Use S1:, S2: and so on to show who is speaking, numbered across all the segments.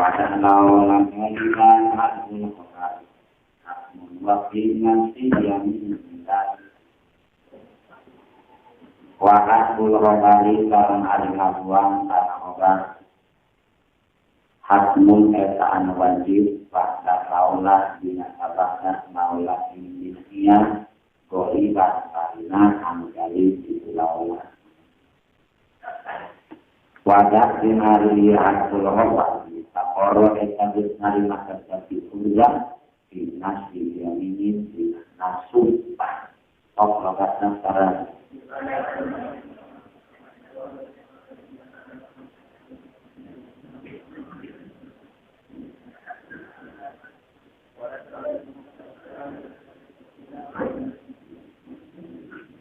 S1: walau lamanya hakul khobar hakul wakingan siyamin wahakul khobari karena hari ngabuang karena khobar hakmun etaan wajib pada laulah binasabahna laulah intinya golibat karina amgali di laulah wadah dinari hakul khobar takoro etabis nari makan tapi kuliah dinas diaminin dinas nasumpah logatna sekarang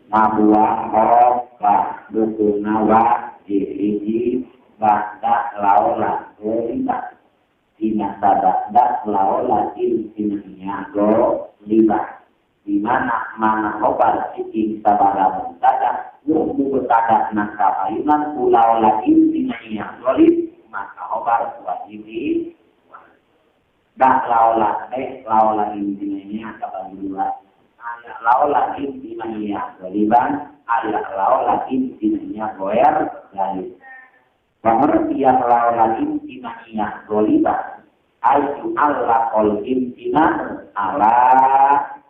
S1: Nabuah obat buku nawa dihiji bada laulah golibat dina sabada laulah intinya golibat di mana obat cincin sabada mentada buku tada nakal ayunan pulau lagi intinya golib maka obat wajib dah laulah intinya kata dua ayat laulah intinya goliban ayat laulah intinya goer dari pengertian laulah intinya goliban ayat Allah kol intina ala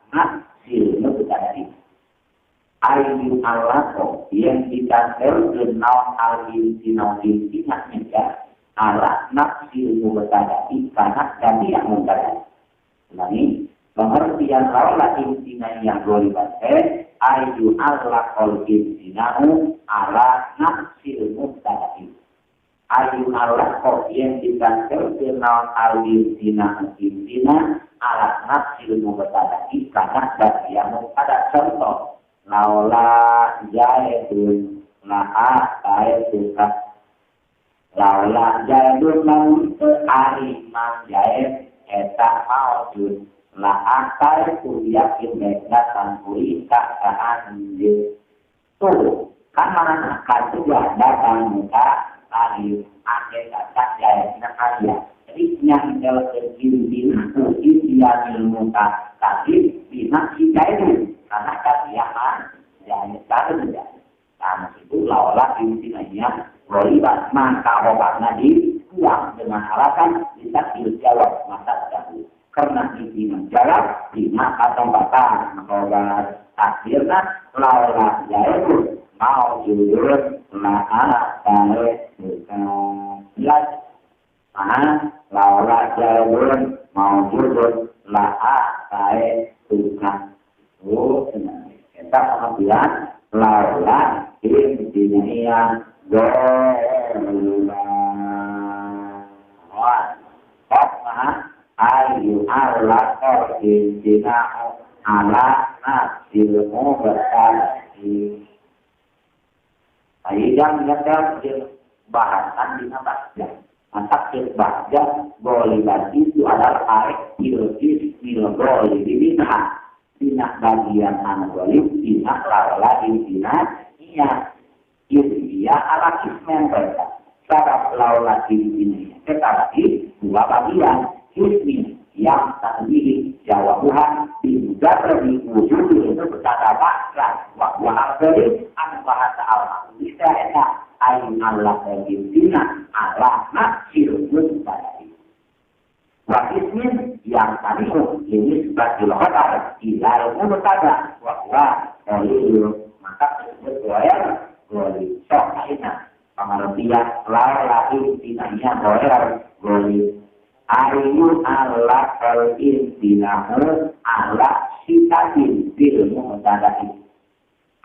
S1: nasil mutadadi ayat Allah kok yang ditantel kenal al intina intinya ala nasil mutadadi karena jadi yang mutadadi ini pengertian laulah intina yang goliban ayu Allah kol intinahu ala nafsil mubtada'i ayu Allah kol yang ditantel kenal al intina ala nafsil mubtada'i karena dari yang pada contoh laulah jaidun laha jaidun laulah jaidun lalu arimam jaid eta maujud la akal kuliah kimia tanpuri keadaan tuh kan mana akan juga datang muka lagi ada kata jaya nakaya jadi yang dalam kecil yang muka tapi bina kita itu karena kasihan jaya tadi karena itu laulah intinya golibat maka obatnya di kuat dengan alasan bisa dijawab masa dahulu karena ini menjawab lima atau batang obat akhirnya laulah jauh mau jujur laha tahe bukan jelas laulah jauh mau jujur laha tahe bukan kita kemudian laulah intinya ayu Allah intina ala nasil mubtadi ayang nyata bahasan di atasnya mantap bahja golibat itu adalah ayat ilfis milgoli dibina bina bagian anagolib bina laulah intina iya dia ala kismen mereka sabab laulah intina tetapi dua bagian ismi yang tadi jawabuhan tidak lebih wujud itu berkata bahasa bahwa al-Qadir bahasa al-Qadir enak ayun Allah bagaimana Allah naksir mutadadi wa ismin yang tadi ini sebagai khobar ilal mutada bahwa oleh maka disebut goer goli sokaina pengertian laulah intinya goer goli ayu Allah kal intinahu ala sitatin bil mutadadi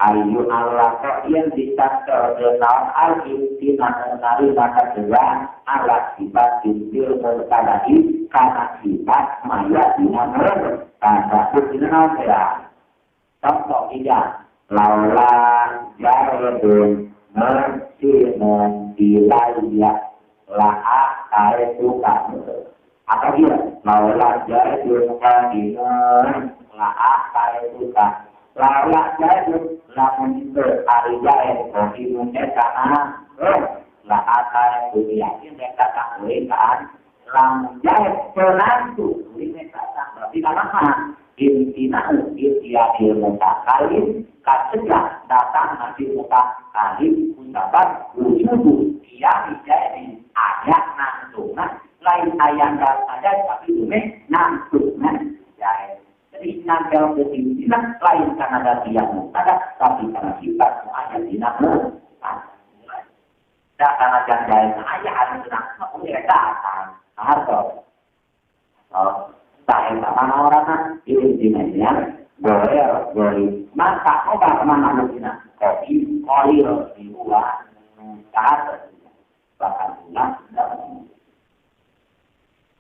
S1: ayu Allah kok yang ditakdir dengan al intinahu nari maka juga ala sitatin bil mutadadi karena sifat maya dinamur karena buktinya tidak contoh tidak laulah jaredun mersimun bilayah laha kaya suka apa dia laulah jaidun qadimun laha kaya suka laulah jaidun lamun hari jaid qadimun etana laha kaya suka yakin mereka tak boleh kan lamun jae penantu ini kata berarti nama intina dia ilmu takalin kacegah datang nanti mutakalin ucapan wujud dia dijadi ayat nantuna lain ayat saja tapi ini nantuna jae jadi nangkel kesimpulan lain karena ada dia mutada tapi karena sifat ayat dinamu karena jangan ayat ada senang punya datang harus saya sama orang ini dinanya boleh masa obat mana mungkin kopi oil di luar saat bahkan bulan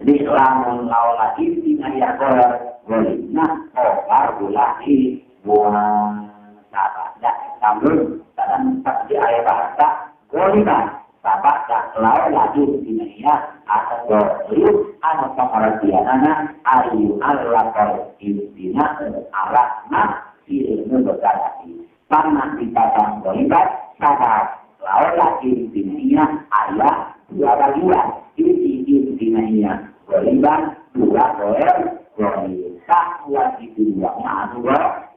S1: jadi lamun laula intinya ya boleh nah obat lagi buang sahabat ya namun dalam tadi ayat bahasa boleh kan sahabat tak laula intinya atau boleh anu pengertianana ayu al-lakal intina alatna ilmu berkati panah dipasang beribat sahabat laulah intinya ayah dua bagian intinya beribat dua koer beribat wajib duanya anu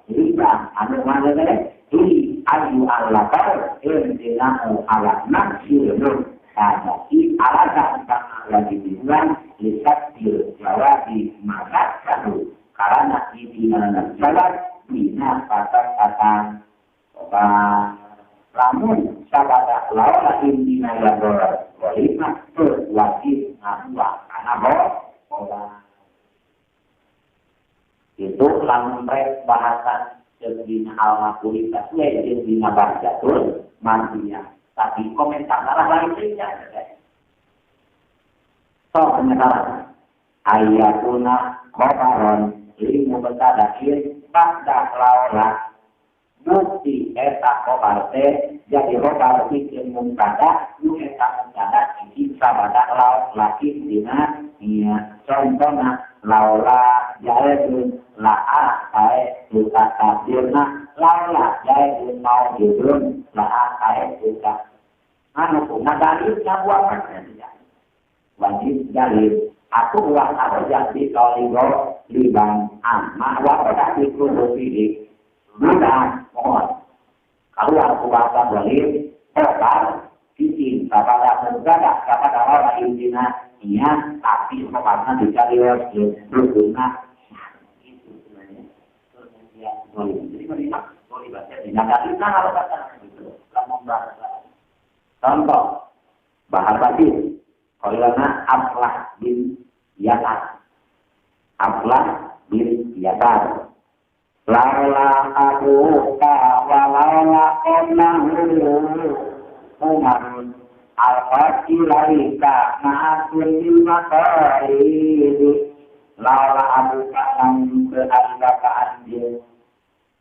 S1: beribat anu mana ini ayu al-lakal intina alatna ilmu Jadi alasan lagi dibilang lihat Jawa di masa lalu karena di mana Jawa bina kata-kata lamun sabada lawan intinya yang boleh masuk wajib ngabah karena bola itu lamun mereka bahasan jadi al-makulitas jadi bahasa tuh mantinya. Tapi komentar malah lainnya ada. So, penyesalan. Ayatuna khobaron ilmu bertadakir pada laulah bukti eta khobarte jadi khobar bikin mungkada nu eta mungkada ini sabada lau laki dina iya contohna laula jaedun la'a kae duka tabirna laula jaedun mau judun la'a kae duka anu kuna dalilnya buat ya wajib dalil aku buat apa jadi kaligo libang amma wa pada itu lebih mudah mohon kalau aku bahasa dalil obat sisi kepada negara kepada orang intinya iya tapi obatnya dicari berguna itu sebenarnya jadi boleh baca di dalil kalau kata itu kamu bahasa contoh bahasa ini Qolana Aflah bin Yasar. Aflah bin Yasar. Laula abuka wa laula qawlahu Umarun al-Fati laika ma'akun limakari laula abuka namun keadaan dia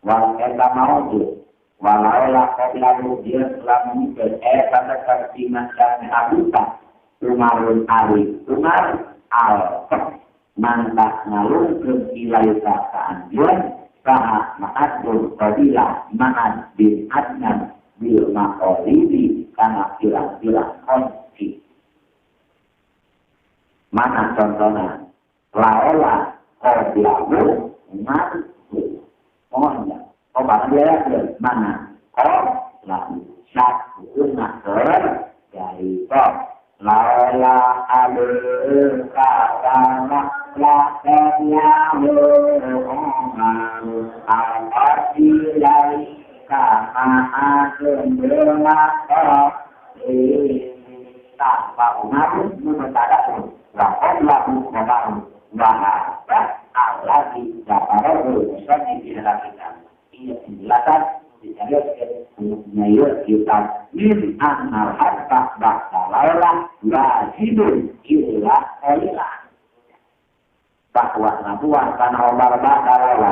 S1: wal eka maudu walaula qawlahu dia selamu kata kertiman dan abuka Umarun Ali, Umar al-Fah, mantak ngalung ke wilayah keanjuan, saha ma'adul qabilah ma'ad bin adnan bil maqalibi, karena bilang-bilang konflik. Mana contohnya? Laola qawlahu Umar, mohonnya, barang dia mana? Qawlahu, satu umat dari qawlahu. Laula aluka sama la tenyamu al-arti laika ma'adun bermakau tanpa umaru menetadaku lakon laku memang bahasa Allah di dapat berusaha di dalam kita ia penjelasan Nyayur kita min annal hatta bakta laula wajibun illa qailah bahwa nabuah karena obar bakta laula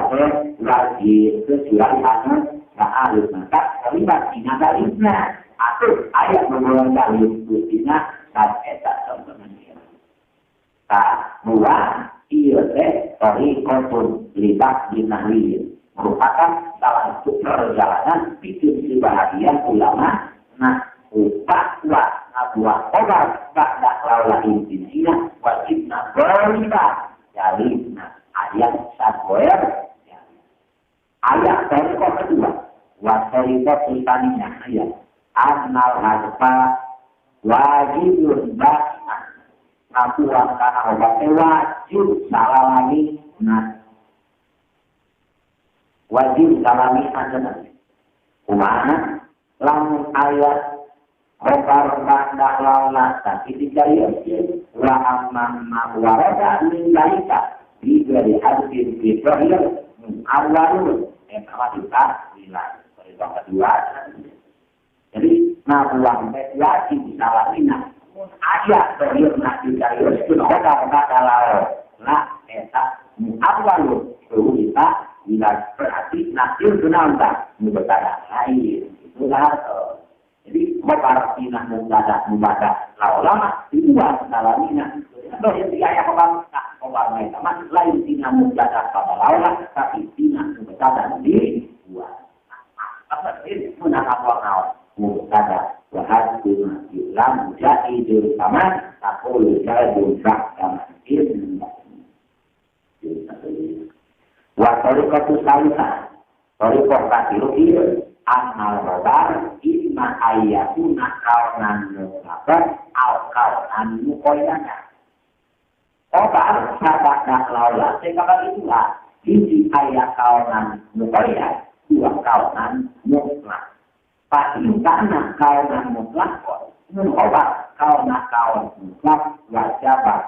S1: wajib kecuali anu sa'alus maka terlibat dinadalibna atau ayat memulai dalil buktinya dan etak teman-teman tak buah iya teh tori kontun libat dinahliin merupakan salah satu perjalanan bikin kebahagiaan ulama. Nah, upah buah obat pada laula intinya wajibna berita jalina ayat saboer ayat dari kedua wasarita sultaninya ayat annal harfa wajibun bahan ngapuan karena obatnya wajib salami wajib salami aja nanti kumana lamun ayat Bakar banda laula tapi dicari wa amma warada min dalika dari hadis Ibrahim awalul kita bilang perintah kedua jadi nabuang wajib salahina ayat dari nabi dari itu bakar banda laula eta awalul kita bila berarti nabi kenapa berkata lain itulah jadi mabartina mubadah ulama itu salamina kalau yang dia orang mereka mas lain tina mubadah pada ulama tapi tina mubadah di buat apa ini menakapkan mubadah bahas dengan Islam jadi sama takul jadi sama ini waktu itu salisa kalau kasih amal robar isma ayatuna kaunan mukabar al kaunan mukoyana obar sabak laula sekali itulah isi ayat kaunan mukoyana dua kaunan mutlak pasti karena kaunan mutlak obar kaunan mutlak wajibah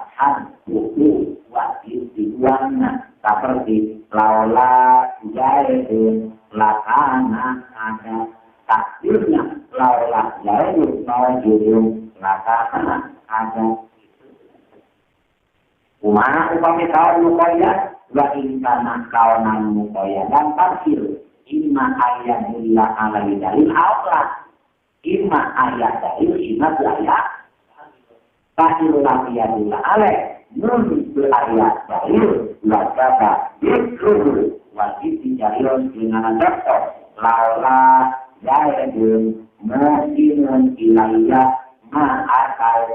S1: buku wajib dibuangnya seperti laula jaidun lakana ada takdirnya laula jaidun mawjudun lakana ada umana upami kawan mukoya wa inkana kawanan mukoya dan takdir imma ayat dilla alai dalil awla imma ayat dalil imma ayat takdir lafiya dilla alai nun ayat dalil lakaba dikru wajib dijarion dengan dokter laula jaidun muhsinun ilayya ma'akal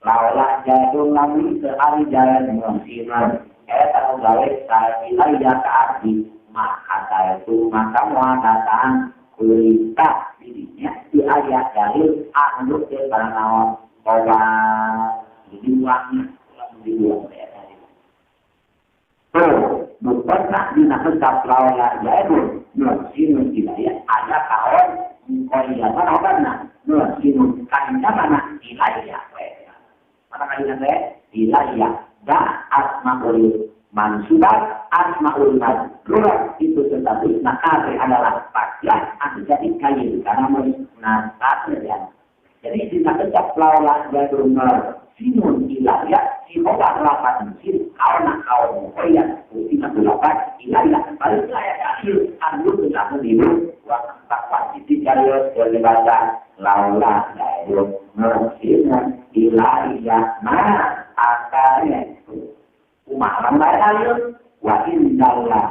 S1: laula jaidun lamin sekali jaidun muhsinun tahu gawe ilayya ka'abdi ma'akal itu maka muadatan kulita dirinya di ayat dalil anut ke barang bahwa dibuangnya dibuang bukan nak dinamakan laula jaidun nusinun ilayah ada kawan mukoya mana mana nusinun kanya mana ilayah mana kanya ilayah da asmaul mansubat asmaul madrur itu tetapi nakari adalah pakaian jadi kain karena menasab jadi dinamakan laula jaidun sinun ilayah si obat lapan sin kawan mukoya tidak berlapan ilayah balik ayat akhir anu tidak mendiru waktu takwa itu jarius berlebaran laula jaidun muhsinun ilayah mana akarnya umaran lain wa indallah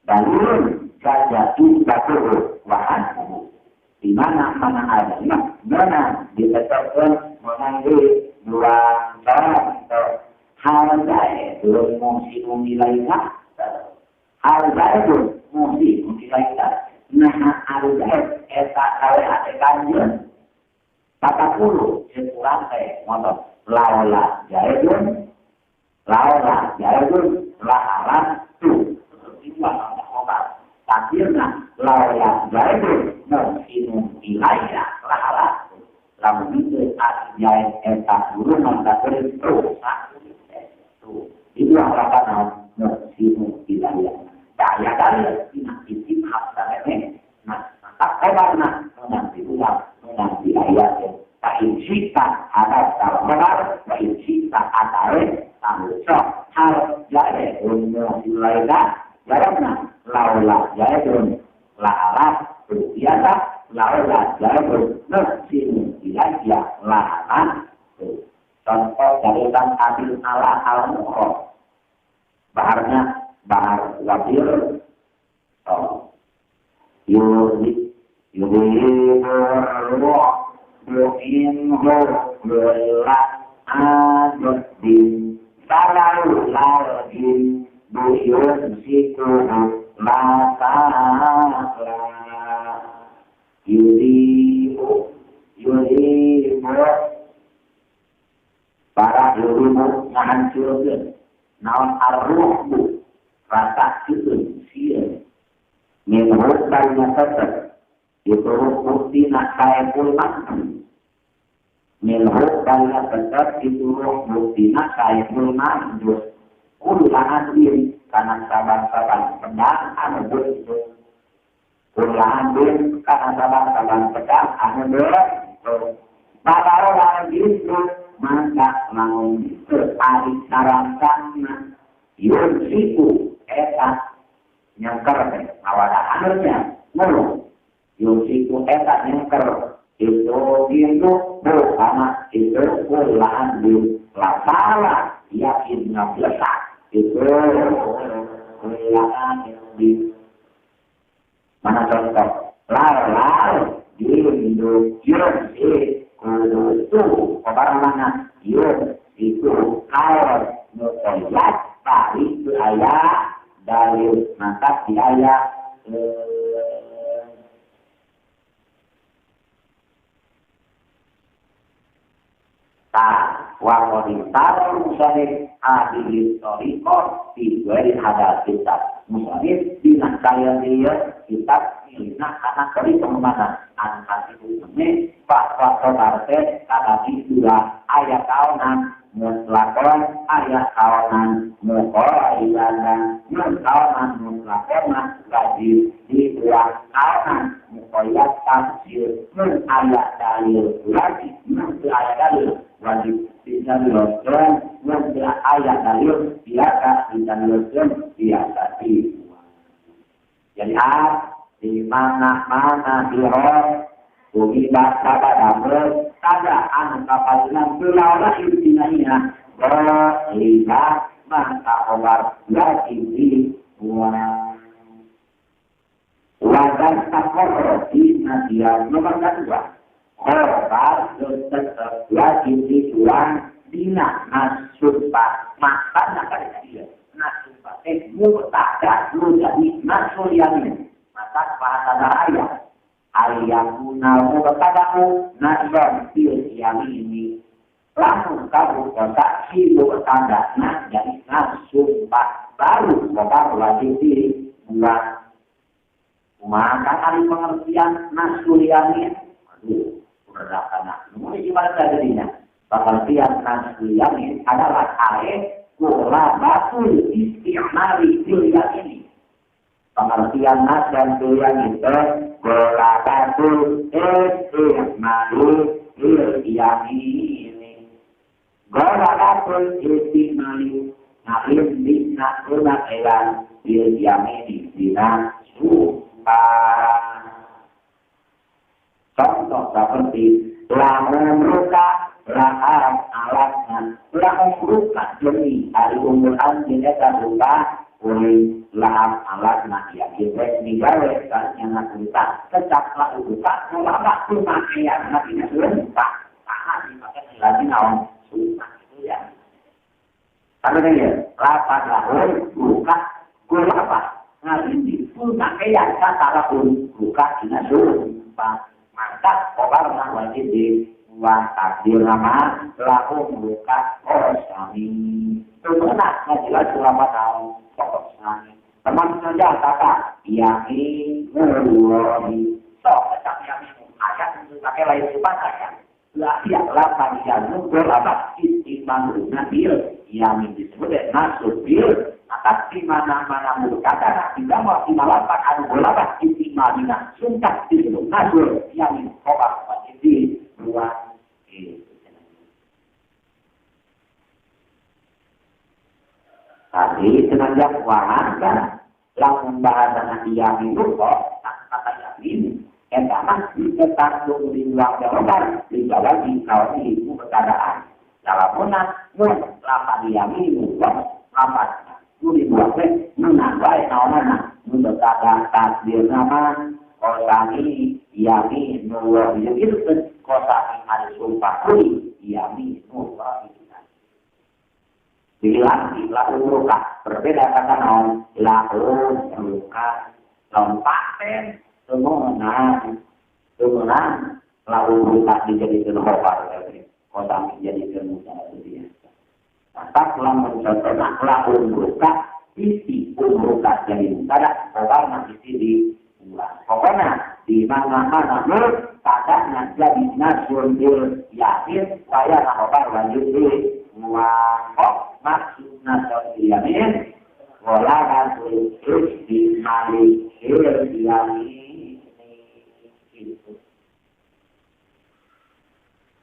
S1: dalilun jajatu batur wahan di mana ada mana ditetapkan mengambil dua cara harga itu mesti nilainya harga itu mesti nilainya nah harga eta kawe ate kanjen 40 sekurang motor laula jaidun laharan tu itu apa takdirna laula jaidun mesti nilainya laharan lamun itu ajai eta guru mangga terus itu harapan nasimu ilayah daya dalil ini hafsalene nah karena nanti ulang nanti ayat tak insita ada sabar tak insita ada tahu hal jadi ilayah jarangna laula jaidun laharat biasa laula jaidun nasimu ilayah laharat contoh dari adil ala al-mukhor baharnya bahar wabir yuri Buin belas adodin Salau lalodin Buyun siku Masakla Yudimu para yudimu ngahancurkeun naon arruhmu rasa keun sieun min hubbalna tetep itu buktina saepul makna min hubbalna tetep itu buktina saepul makna kulaan diri karena sabar-sabar pedang anu begitu kulaan diri karena sabar-sabar pedang anu begitu pada orang itu maka lamun ari sarasana yursiku eta nyangker awada anunya ngono yursiku eta nyangker itu bukan itu kulaan di lasala yakin ngablesa itu kulaan di mana contoh lar di Indo yursi itu orang mana itu kalau mukoyat tadi itu ayat dari mantap di ayat wanita musafir adil historiko di ada kitab musafir di nakaya dia kitab miliknya anak dari kemana anak itu ini pak arte ada di dua ayat tahunan mutlakon ayat tahunan mukoilan mutlakon mutlakon gaji di dua tahunan mukoyat tafsir ayat dalil lagi ayat dalil wajib bisa dilakukan menjelaskan ayat dalil biasa bisa dilakukan biasa di jadi di mana biro bumi bahasa pada ada anak kapalinan pelawan intinya berlibat maka obat lagi di wadah takor di nadia nomor kedua obat tetap lagi di tuan dina nasupa makan akan dia nasupa mutada jadi nasulianin maka bahasa ayat ayatuna mutadamu nasab fil yamini lamun kamu saksi mutada nah jadi nasupa baru lagi di buat maka kali pengertian nasulianin aduh berdasarkan mulai ibarat dirinya pengertian nasulianin adalah ayat kula batul istimali dunia ini pengertian nas dan dunia itu kula batul istimali dunia ini kula batul istimali nalim bisa kula elan dunia ini dina sumpah contoh seperti lamun ruka laham alatnya laham ruka demi hari umuran kita ruka oleh laham alatnya ya kita digawe yang ruka sejak ruka selama pemakaian nantinya ruka tahan dipakai lagi naon sumpah itu ya karena ya lapan lahun ruka gula apa nanti di pemakaian kata lahun ruka dengan sumpah maka orang wajib di buat takdir nama laku membuka osami itu benar jelas selama tahun osami teman saja kata yakin merugi sok tetap yakin ayat untuk pakai lain supaya ya ya lapan yang nunggu apa istimewa nabil yang disebut nasubil atas di mana-mana berkata tidak mau dimalakan anu berlapak istimewa sumpah disebut nasul yang kopak wajib di luar tapi semenjak wahana langsung bahasa yakin kok kata yakin entah kita tunggu di luar jawaban di bawah di kawal itu perkataan dalam lapan yakin lapan Kuli buatnya menambah nama-nama menurut kata takdir nama orang ini yami nuwa itu kota ada sumpah kuli yami nuwa itu. Bilang lalu luka berbeda kata non lalu luka lompaten kemudian lalu luka dijadikan hopar kota dijadikan mudah dia. Tak lamun contohnya lalu luka isi luka jadi ada orang isi di ulang. Pokoknya di mana-mana kadang jadi nasional yakin saya hopar lanjut di wah maksudnya yamin wala terus di mali yamin itu.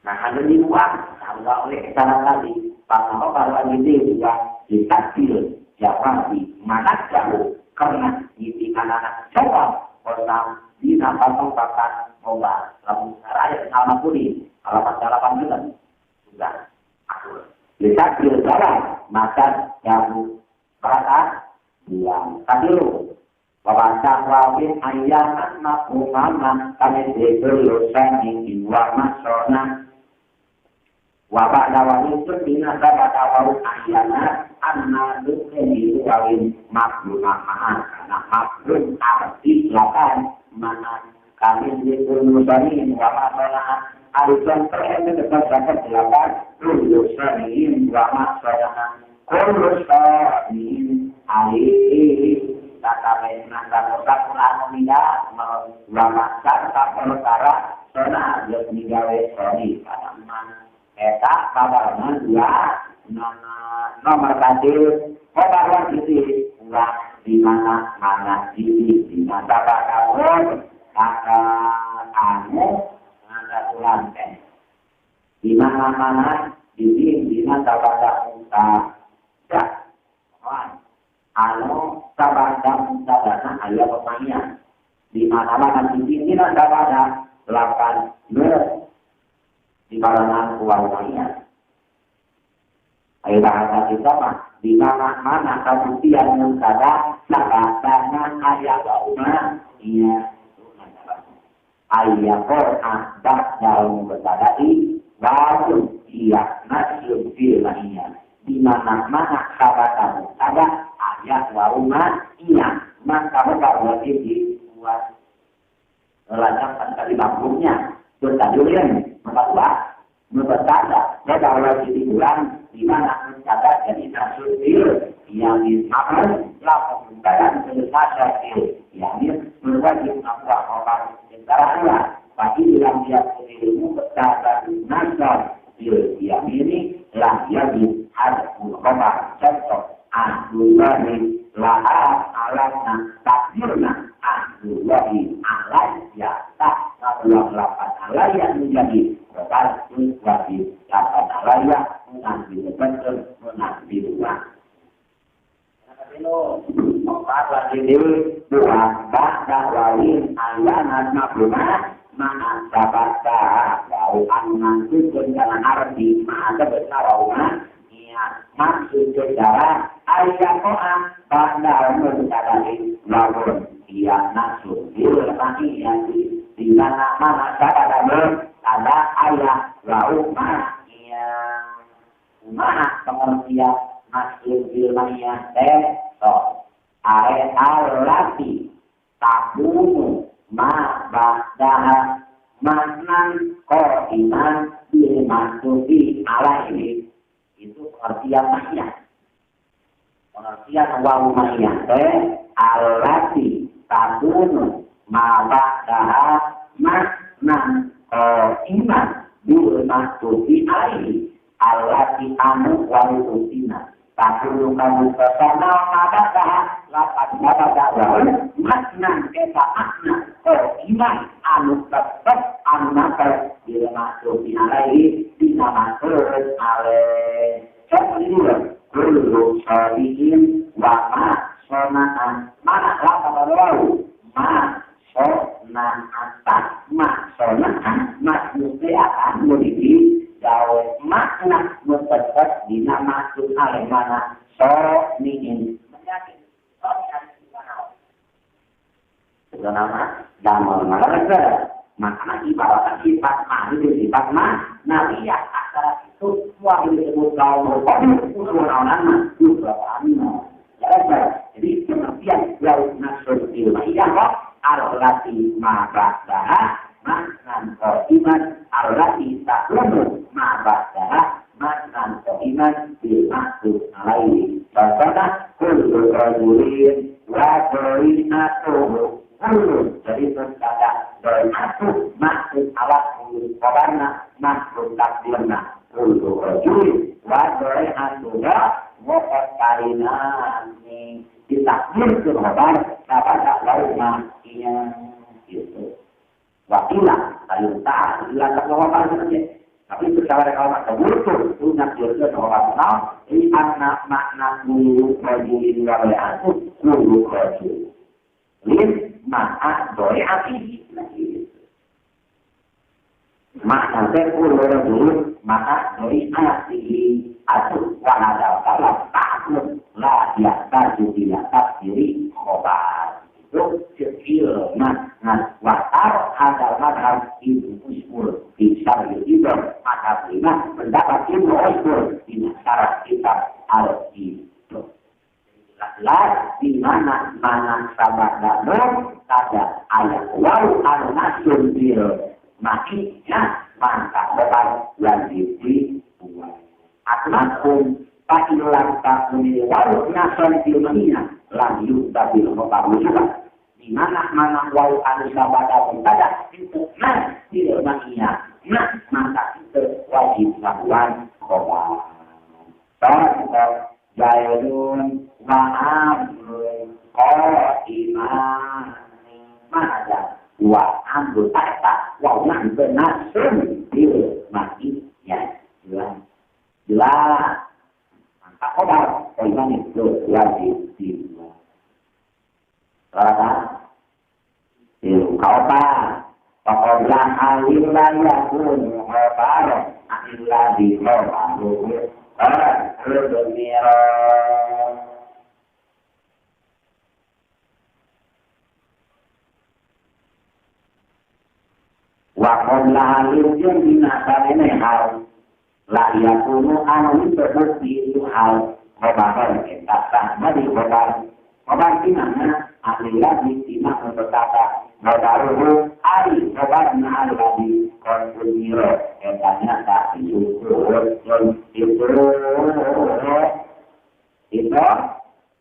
S1: Nah ada di luar kalau oleh cara tadi kalau ini juga ditakdir siapa di mana jauh karena di anak-anak coba orang di nampang bahkan obat lalu rakyat sama kuli alamat dalapan juga sudah akur. Bisa berjalan, maka yang merasa yang tadilu. Bapak wawin ayahan makumama kami dibelus ingin warna sona. Wabak dawawin sebina bapak dawawin ayahan anak dukeni wawin makumama karena maklum arti lapan mana kami dibelus ingin warna sona. Alisan perhatian dekat delapan lulus saling drama sayang lulus saling alih kata menang kata kata tidak drama kata perkara sana dia digawe sorry pada mana eta kabarnya dua nomor satu kabar itu di mana di mana kamu lantai di mana-mana di mana tabada unta ya tabada unta dana ayat pertanyaan di mana-mana di mana tabada 8 di mana keluarganya ayat kata kita mah di mana-mana kabutian yang ada tabada ayat umma iya ayat Quran dalam bertadai baru ia nasyur filmnya di mana-mana kata ada ayat waruna iya maka baru ini buat melakukan tadi bangkunya bertadulnya membuat mempertanda bahwa di bulan di mana mencatat jadi nasyur fil yang dimakan lakukan selesai yang berwajib nampak orang karena bagi dalam dia ilmu berkata nasab dia ini lah jadi ada ulama contoh ahlullahi laha alatna takdirna ahlullahi alat ya tak Allah lapan alat yang menjadi berbasis wajib lapan alat yang mengambil betul mengambil uang. Bapak ini buat baca wawin ayat maklumah mana baca bau angan itu dengan arti mana besar rumah ya maksud sejarah ayat Quran pada mencapai lawan dia nasib dilani yang di mana ada ayat rumah yang mana pengertian maksud ilmiah alati tabunu ma ba'daha maknan qaiman bil masufi alaihi itu pengertian mahiyah pengertian wa mahiyah alati tabunu ma ba'daha maknan qaiman bil masufi alaihi alati anu wa rutina tapi kamu bersama maka lapan dakwah makna kita makna iman anu tetap anu nakal bila masuk di alai bisa masuk alai sebelum dulu sabiin wama sonaan mana lapan lalu ma sonaan tak ma sonaan mas mesti akan menjadi jauh makna mutlak di nama Tuhan mana so nihin menjadi so yang itu nama damai mana Makanya ibaratnya sifat itu sifat nabiyah antara itu semua disebut kaum usul-usulan jadi pengertian laut nasr ilmiah al-lati ma'ba'dah maknan iman al-lati ta'lumu ma'ba'dah maknan iman bil maksud alaihi contohnya kullu rajulin wa dorinatuhu jadi terkata dorinatuh maksud alat kullu kabarna maksud takdirna kullu rajulin wa dorinatuhu mokat karinan ini ditakdir ke kabar dapat tak lauma iya gitu wakilah kalau tak dilakukan kabar saja tapi secara kalau tak itu nakdir ke kabar ini anak makna dulu rajulin wa dorinatuh kullu rajulin lin ma'a dorinatuh makna kullu rajulin ma'a dorinatuh atau wahada kalau takut lah dia tahu tidak takdiri khobar itu kecil nah watar ada madhab itu usul bisa itu madhab lima pendapat ilmu usul di syarat kita harus itu lah di mana sahabat dalam ada ayat walau al-nasun bil makinya maka beban yang dibuat Atmakum pakilan takuni walau nasan filmina lam yutabil khobar juga di mana walau anusabada pada itu tidak makia maka itu wajib lakukan khobar contoh jailun ma'amrun iman mana wa amru ta'ta wa na'amru nasun bil makinya jelas maka khobar iman itu wajib dibuat karena khobar pokoknya alillah yakun khobar alillah di khobar bergembira wakoblah alillah binasa ini hal la yakunu anu terbukti itu hal khobar kita sama di khobar di mana ahli lagi tidak berkata khobaruhu ali khobarna al-ladi konfirmiro katanya tak itu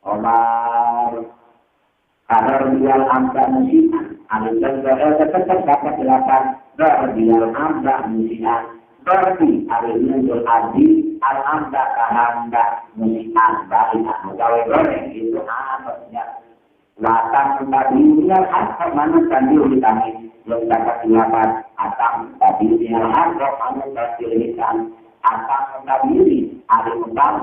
S1: khobar kadar bial amda musikan al-jazar tetap dapat dilakukan bial amda musikan berarti hari ini berarti al-amda kahanda musikan balik gawe goreng itu maksudnya watang tadinya harta mana tadi kami yang dapat dilakukan atang tadinya harta mana terpilihkan atang tadi hari mentang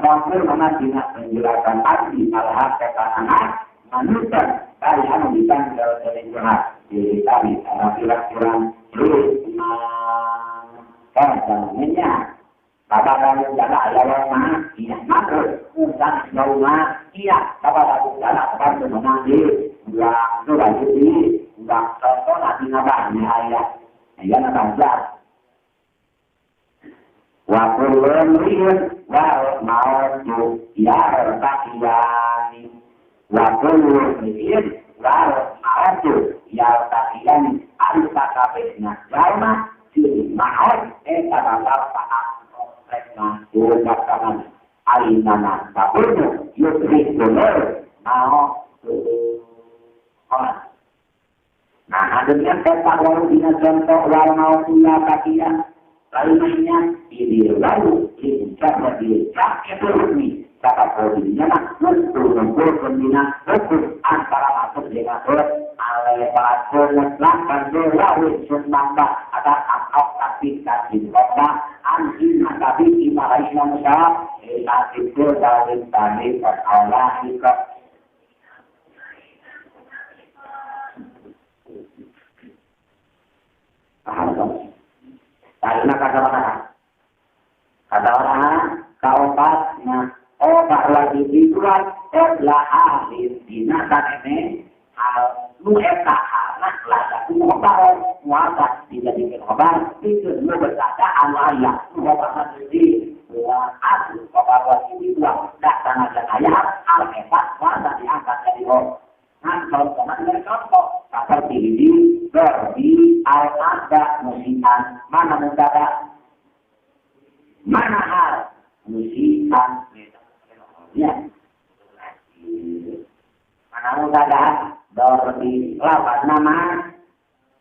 S1: mana tidak menjelaskan arti al-harta kahanan manusia kalian bisa dari jahat jadi kami karena kira-kira Contohnya, bapak kamu jaga ayam mana? Iya, makro. Bukan rumah. Iya, bapak kamu jaga apa menangi? Enggak, itu lagi di. Enggak, contoh nanti nabahnya ayah. Ayah nabah. Waktu lemrin, mau tuh ya takiyani. Waktu lemrin, mau tuh ya takiyani. Ada takabetnya. Lama. Mahal, kata-kata kompleknya, urutan alinana, tapunya, yudhik benar, mau, nah, adanya kata walaupun contoh wal mau punya kakian, lainnya ini lalu diucap diucap itu resmi, kata kodinya lah, untuk pembina antara masuk dengan lepas lakukan berlalu sembangga ada akal tapi kasih kota anjing tapi ibaratnya masyarakat itu dari tadi Allah itu karena kata orang kaupatnya obat lagi dibuat lah ahli dinakan ini lu eta anak lah aku mau tahu muatan kabar itu berkata ayat Muhammad sendiri bahwa aku kabar ini dua datang aja ayat al-Qur'an mana diangkat dari roh. Nah kalau teman dari contoh seperti ini berdi al-ada musikan mana mendadak mana hal musikan ya mana mendadak berdi lawan nama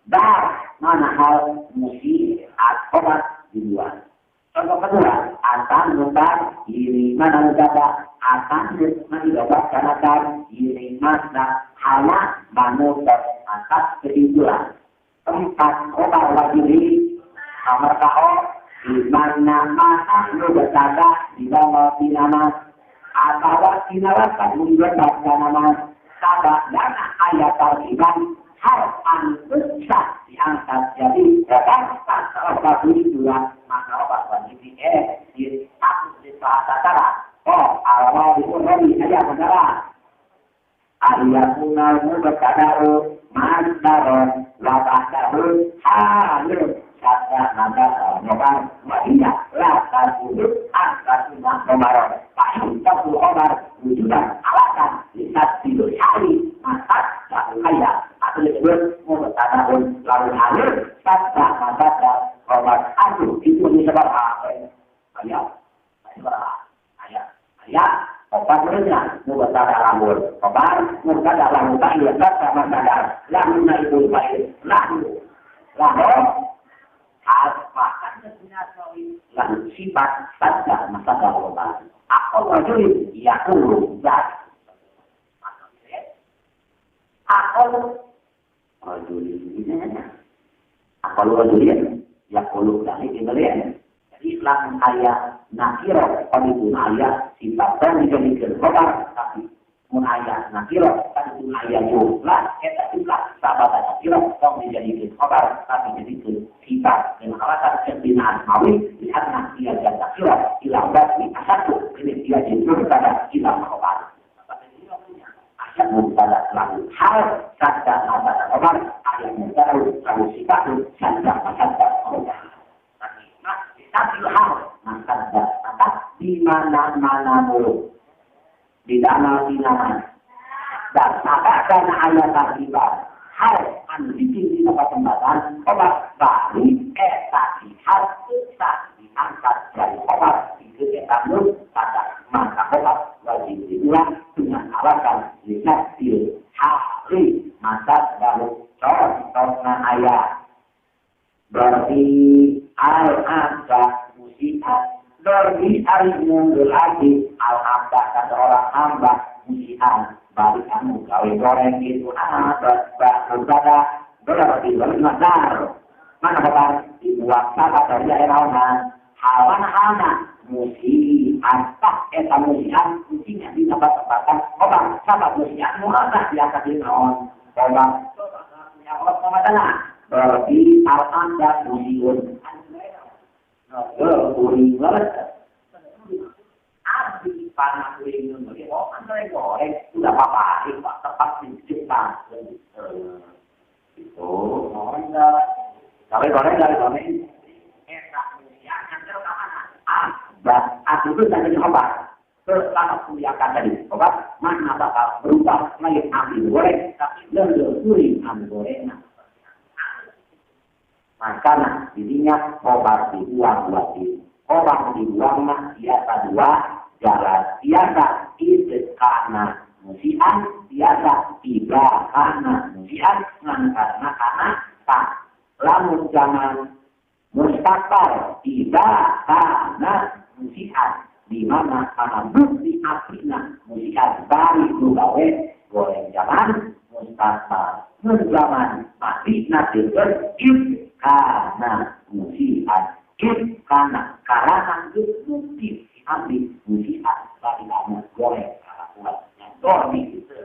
S1: dar mana hal musik obat di luar. Contoh kedua, akan mutar iri mana mendadak akan mendadak karena iri mana hanya manusia atas kesimpulan tempat obat wajib kamar kau di mana lu berkata di bawah dinama atau dinamakan membuat nama sabak dan ayat al-Quran hal anusah diangkat jadi berdasarkan obat dua maka obat wajib di status di bahasa Arab awal itu ayat benar ayatuna berkadau mandaron labadaru halus kata nada nomor wajibnya lata sudut angkatuna nomor paham satu obat wujudan alasan lihat tidur hari masak satu kaya atau disebut berkadau lalu halus kata nada obat aku itu disebut apa ayat obat mereka buat ada rambut obat mereka ada rambut dia sama sadar lalu naik baik lalu apa lalu sifat saja masalah obat aku wajib ya aku zat aku wajib ya aku dari kembalian jadi Islam ayat nakiro itu ayat sifatnya dijadikan khobar tapi mun ayat nakiro itu ayat jumlah kita jumlah sahabat nakiro kok dijadikan khobar tapi dijadikan sifat dan alasan kebinaan mawi lihat nakiro dan nakiro ilang basi satu ini dia jujur pada ilang khobar ayat mubtada lalu hal sadda sahabat khobar ayat mubtada lalu sifat sadda khobar tapi hal sadda di mana-mana mulu di dalam dan sahabat ayat akibat hal anjing di tempat pembatasan obat baru tadi hal susah diangkat dari obat itu kamu pada maka obat wajib diulang dengan alasan lihat di hari masa baru contohnya ayat berarti al-ada musikat dari hari mundur lagi al-hamba kata orang hamba musian balik kamu gawe goreng itu berbeda berarti benar mana bakal dibuat sahabat dari air hawana hawana musian tak eta musian musinya di tempat-tempatan obat sahabat musian muhammad di atas dinon obat yang obat sama tanah berarti al-hamba musiun kuring banget. Abdi panah kuring itu, antara goreng sudah apa? Pak tepat di Jepang. Itu goreng dah. Tapi goreng dari goreng. Enak, ya antara mana? Dan aku itu jadi obat. Selama kuliah tadi, obat mana bakal berubah lagi ambil goreng, tapi lebih kuring ambil goreng. Maka dirinya obat dibuang wajib. Obat dibuang biasa dua jalan. Biasa itu karena musian, biasa tiba karena musian, karena tak. Lamun jangan mustaqbal tiba karena musian. Di mana karena bukti aslinya musian dari gawe goreng jalan mustaqbal. Zaman mati nanti berjudi karena musian karena karangan bukti ambil musian dari lama goreng karangan yang dormi itu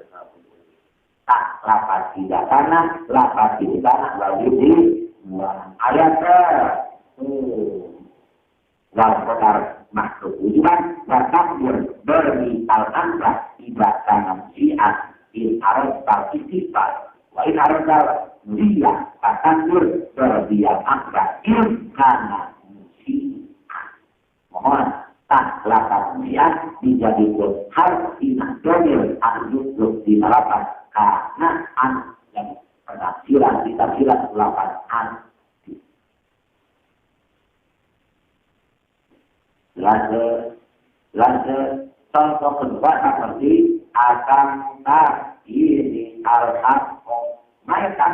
S1: tak lapat tidak tanah lapat tidak tanah lalu di ayat wal-qadar makhluk wujudan bertakbir bermisalkan ibadah musian in arus partisipal wa in arus dia akan berdiam akbar tak lapan usia dijadikan hal ina domil anu di lapan karena anak yang penafsiran ditafsiran lapan anak. Lalu contoh kedua seperti akan tak ini al-haq mereka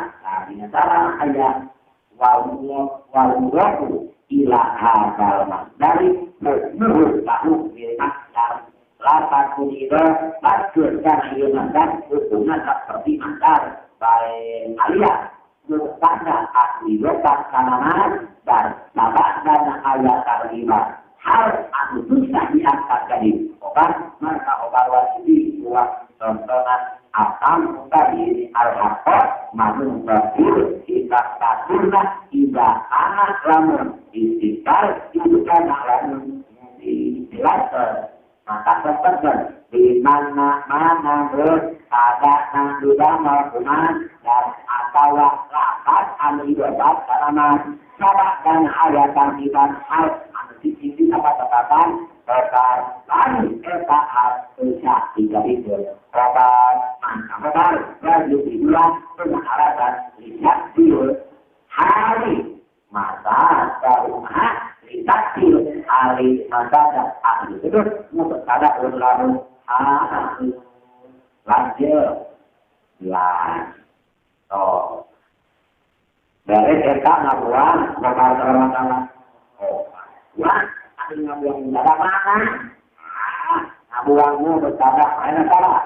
S1: di antara ayat wallahu ila hadal dari menurut tahu dan lapan kunira bagus dan dan hubungan seperti antar baik alias bertanda ahli lepas kanan dan sabak dan ayat terlibat hal anu bisa diangkat dari obat maka obat wajib buat tontonan akan tadi al-haqqa manung berfir kita taturna tidak anak lamun istiqal itu karena lamun dijelaskan maka tertentu di mana berada nanduda maupun dan atau rapat anu ibadat karena sabak dan ayat tampilan hal anu sisi apa catatan lain etaat bisa dikabitkan obat mantap dan dibilang pengharapan lihat dulu hari masa rumah lihat dulu hari masa dan ahli itu untuk ada ulang lanjut oh dari kita ngabuang bakal terang-terang wah ada ngabuang ada mana ngabuangmu bercanda mana salah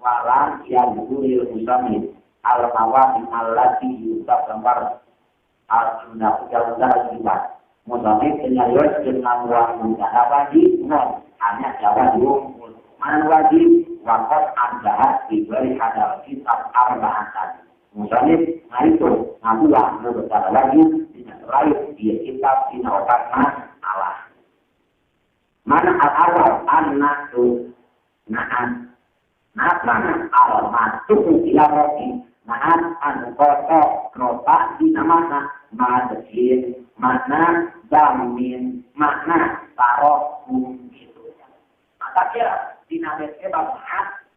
S1: walang yang guril usami al-mawati allati yusab gambar al-sunnah jalan-jalan juga musami penyayos dengan ngabuang bercanda wajib hanya jawa diunggul mana wajib wakot andahat diberi hadal kitab arba'atan musami nah itu ngabuang bercanda wajib tidak lain dia kitab dinawakan Allah mana al-awal anak tu nahan mana al-masuk ila roki nahan anu kotok nota di namanya madhin makna jamin makna taroh itu maka kira dinamiknya bahwa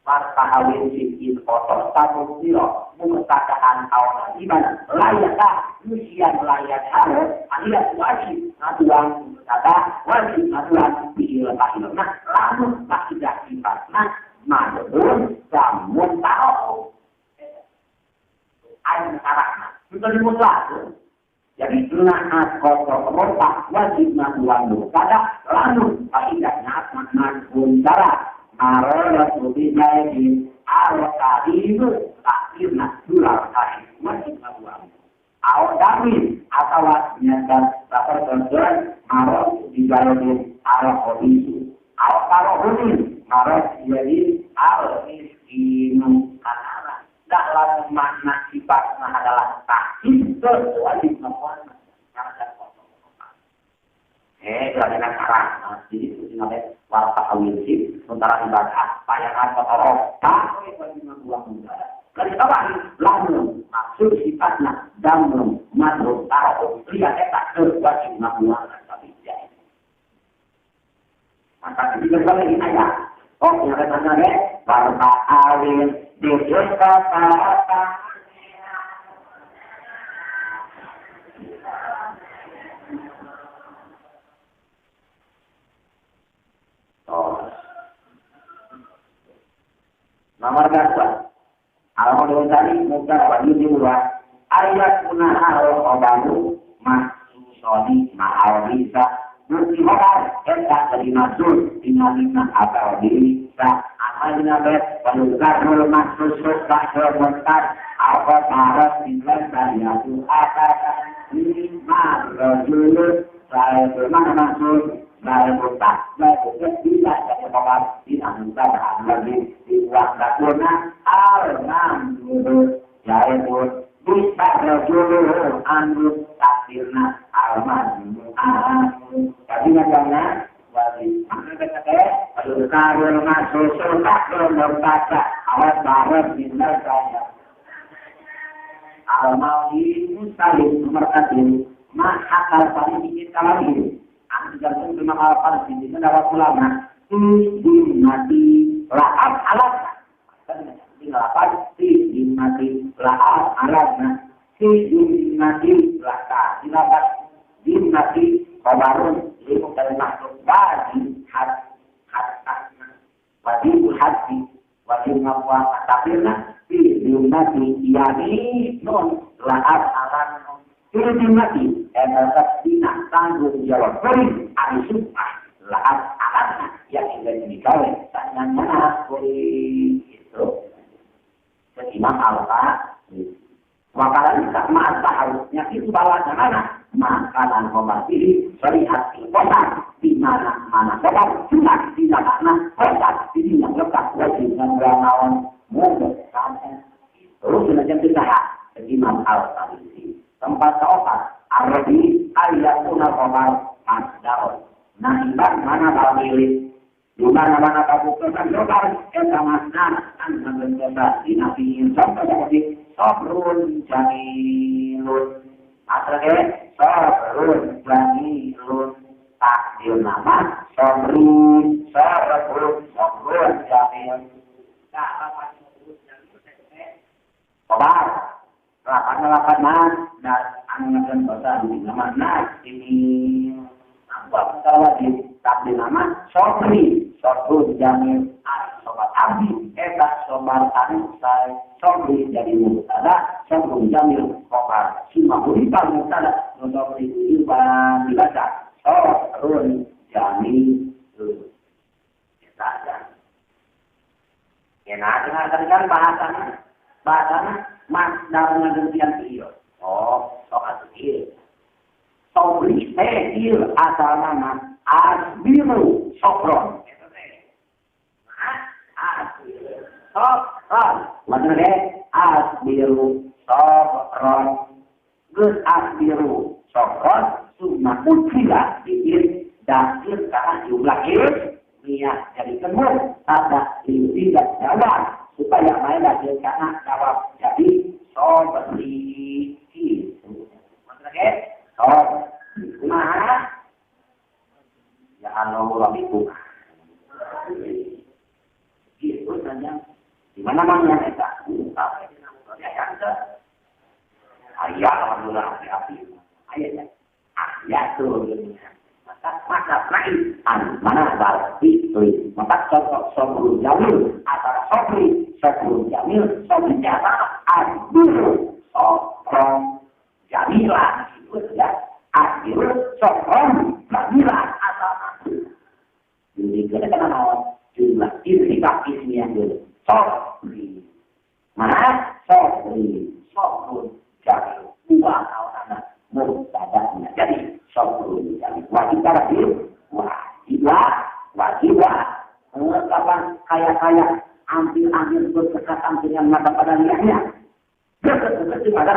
S1: wartahawin sikit kotor tamu siro mengatakan awal iman layakah usian layak harus alias wajib ngaduang kata wajib ngaduang nah lamun tak tidak sifatnya madun jamun tahu air karakna itu dimutlak jadi nahat kotor rotak wajib ngaduang kata lamun tak tidak madun cara Arah lebih baik awal tadi itu akhirnya dular tadi masih ngabuang. Awal tadi atau nyata dapat tujuan arah dibayar arah kondisi. Awal kalau ini arah jadi awal miskin karena dalam makna sifatnya adalah takdir wajib ngabuang karena berarti kan arah jadi itu namanya warta awilsi sementara ibadah bayangan kotorok tak boleh mengulang udara dari kawan lamun maksud sifatnya damun madruk taruh lihat tak wajib mengulang tapi tidak maka ini kembali ayat oh yang katanya warta awil dius kata nomor berapa? Alamat tadi muka bagi dua ayat punah al-qabaru mahsusoni ma'al bisa bertimokal entah dari maksud dinamika atau bisa amalnya penukar mahsusus bakal mentar apa taraf dinilai dari aku akan lima rajulun saya bermana maksud dari buta, dari tidak dari kamar tidak bisa lagi di ruang dapurnya al-nam dulu dari pun bisa dulu anggap takdirna al-man tapi namanya wajib mana kata kalau masuk surga kalau membaca awal barat bintang saya al-mawdi muslim nomor 1 mahakal paling sedikit kalau ini Jangan cuma halapan sini mendapat ulama. Mati laat alatna. Ini halapan mati laat alatna. Mati laka. Dilapat mati kabarun. Ini bukan masuk bagi hat-hatna. Wajib hati. Wajib ngapwa takdirna. Mati yani non laat alatna. Ini mati. Dina tanggung jawab beri sumpah lahat alatnya yang ingin dikawin tanyanya boleh itu seimbang alfa makanan tak masa harusnya itu bawahnya mana makanan obat ini syariat kotak di mana sebab sunat di mana kotak di yang lekat wajib dan beranawan mudah sampai terus belajar kita seimbang alfa ini tempat obat Arabi ayatuna qamal masdar. Nah, ibarat mana bawili. Di mana-mana kabupaten lokal eta masna kan mengenai dinafi sampai seperti sabrun jamilun. Asalnya sabrun jamilun. Takdir nama sabrun jamil. Nah, apa sabrun jamil? Kabar. Lapan dan angin bahasa di nama ini apa kalau di takdir nama sobri jamil sobat abdi sobat tani saya sobri jadi mutada sobri jamil kobar cuma berikan mutada sobri iban dibaca sobri jamil saja ya nah dengan bahasanya masdar dengan dia. Oh, soal itu. Sobri il asal nama asbiru sobron. Sobron. Maksudnya asbiru sobron. Gus asbiru sobron. Suma utila diir dasir karena jumlah niat jadi kenal. Ada tidak jawab. Supaya mereka karena jawab jadi sobri itu. Maksudnya nah ya Allah itu itu saja di mana mana kita ya kan ayat alhamdulillah api ayatnya ayat tuh maka lain mana berarti maka sobru jamil antara sobru jamil sobru adil sobron jamilah itu ya adil sobron jamilah atau jadi kita kenal jumlah irtifak ismi yang dulu sobri mana sobri sobrun jamil dua kawanan mubtada'nya jadi sobrun jamil wajib kapan kaya ambil berkesatan dengan mata pada niatnya berkesatan pada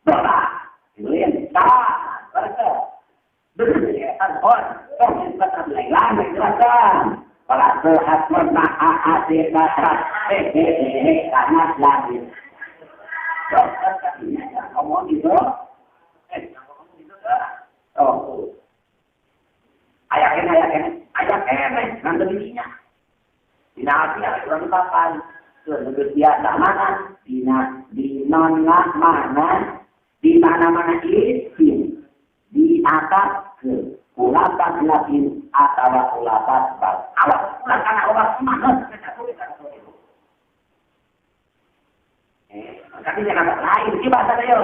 S1: doa itu yang berkesatan berkesatan lain jelaskan kalau sehat hati dasar karena lagi dokter katanya ngomong gitu ayah nanti dirinya dinasti kurang pakai lebih biasa mana di nona mana di mana isim di atas ke ulasan latin atau ulasan bal awak karena orang semangat tapi jangan lain di bahasa dia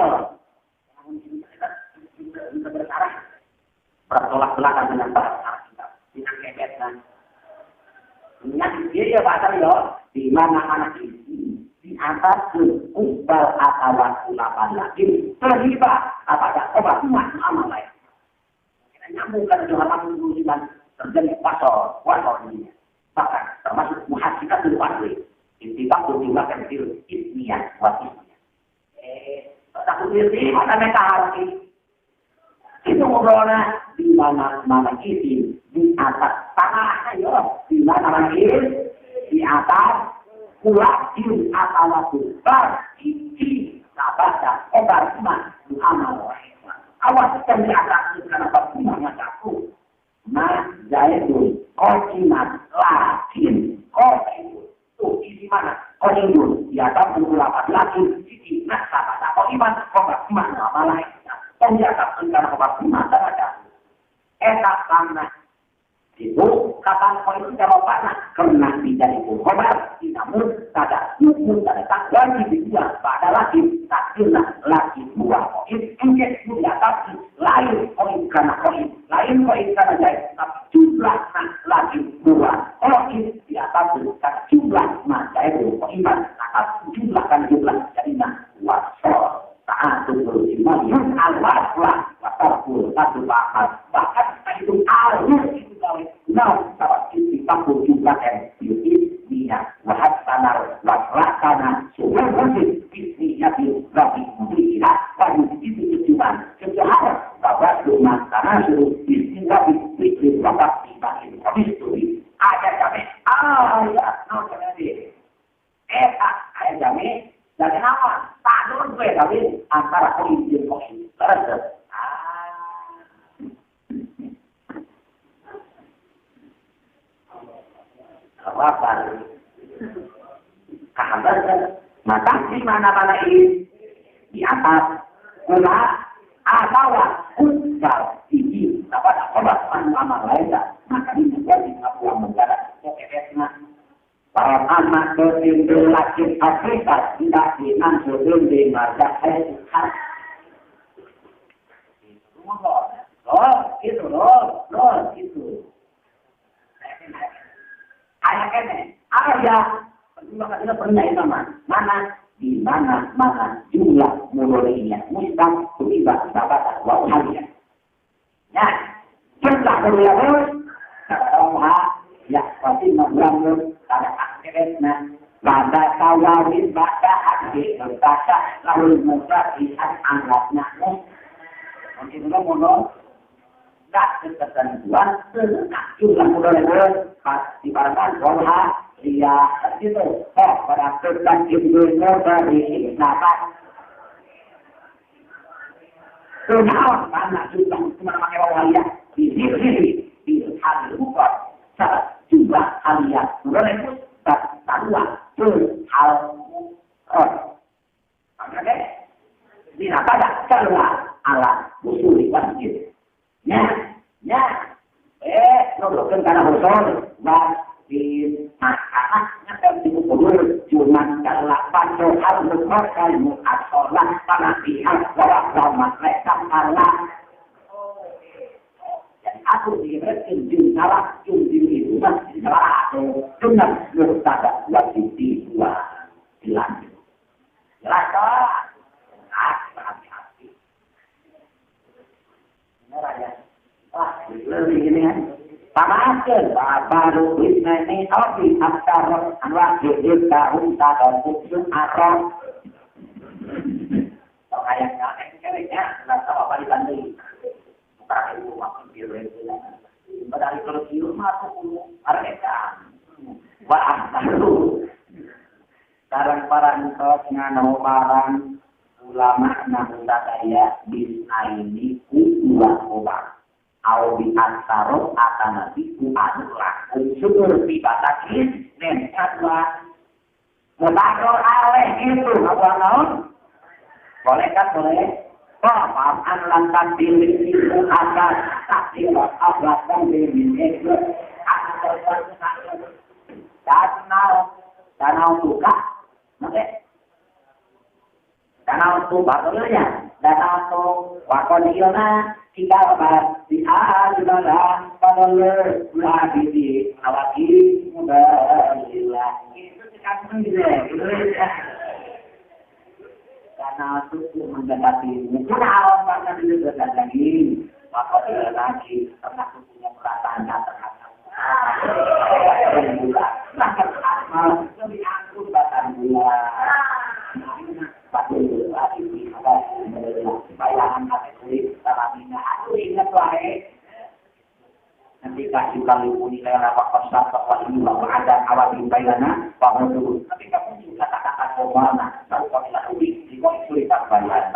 S1: bertolak belakang dengan bahasa kita dengan kebetulan ingat dia bahasa dia di mana anak ini di atas kubal atau ulapan lagi terlibat apakah obat umat amal lain kita nyambungkan dengan 89 terjadi pasal ini bahkan termasuk muhasikat dulu asli intibak berjumlahkan diri ismiyah wasismiyah takut diri mana mereka harus itu ngobrolnya di mana isim di atas tanah ayo di mana isim di atas pulau di atas pulau isi sahabat obat iman amal awas penjaga karena bagaimana mataku. Nah, Zaidun, Kojiman, Lakin, Kojiman. Tuh, di mana? Kojiman, ya kan, 28 Lakin, Siti, nah, kata Kojiman, Kojiman, nama lain. Penjaga karena bagaimana mataku. Enak tanah. Itu kapan kau itu jawabannya karena tidak itu khobar namun ada hukum ada tanggal dibuat pada lagi takdirlah lagi buah koin engkau sudah tapi lain koin karena koin lain koin karena jahit tapi jumlah lagi buah koin di atas karena jumlah jahit koiman atas jumlah kan jumlah jadi wasol saat itu berjumlah Allah wasal satu bahkan itu alur itu nah, sahabat ini takut juga dia wahad tanar wasrahkana semua wajib bisninya lebih mulia pada itu tujuan kejahat bahwa rumah tanah suruh bisnis lebih bisnis wakaf dibagi habis ada kami ayat no jadi ayat kami dari nama tak dulu gue tapi antara koin dan koin terus apa kabar mata di mana-mana ini di atas pula abawa unsur ini pada obat nama lain maka ini menjadi sebuah negara efeknya para anak kecil laki Afrika tidak dinan sebelum di masa itu ayah makanya pernah itu mana di mana jumlah mulainya mustang tiba dapat dua harian ya jumlah mulainya kalau ya pasti membangun pada akhirnya pada kawin pada akhir pada lalu menjadi anggapnya mungkin mau tak ketentuan jumlah mulainya di barat bawah dia itu pada tentang Indonesia dari napas kenal mana juga cuma pakai wawaya di sini di hari bukan jumlah alias mulai tak taruh hal makanya di napas keluar ala usul wajib nolkan karena usul di makanannya dan di kubur cuma delapan hal berkorban muasolah tanah pihak bahwa mereka kalah dan aku diberikan jumlah itu masih salah dengan bertada wajib dua dilanjut jelas hati-hati benar ya lebih gini kan Pamaskan baru ini obi akar anak hidup tahun tahun tujuh arah. Kalau kayaknya kayaknya nggak tahu apa dibanding. Bukan itu makin biru itu. Padahal kalau biru masuk mereka. Wah baru. Barang-barang tosnya barang ulama namun saya bisa ini dua obat. Au bi aksaro atana biku anulah unsur bibatakin dan kadwa mutakor aleh itu apa naon boleh kan boleh maaf lantan pilih itu atas takdir Allah dan diri danau buka oke danau buka ya danau wakoniona kita di adalah pada lagi di awaki mudah itu sekarang ini karena itu mendapati mungkin awal karena itu lagi maka lagi karena punya perasaan terhadap bulan lebih anggun batang bulan bayangan kulit salamina aku ingat baik nanti kasih kali nilai rapat pesat bahwa ini bahwa ada awal di bayana bahwa dulu tapi kamu juga kata-kata kemana lalu kami lakukan di kau sulit tak bayar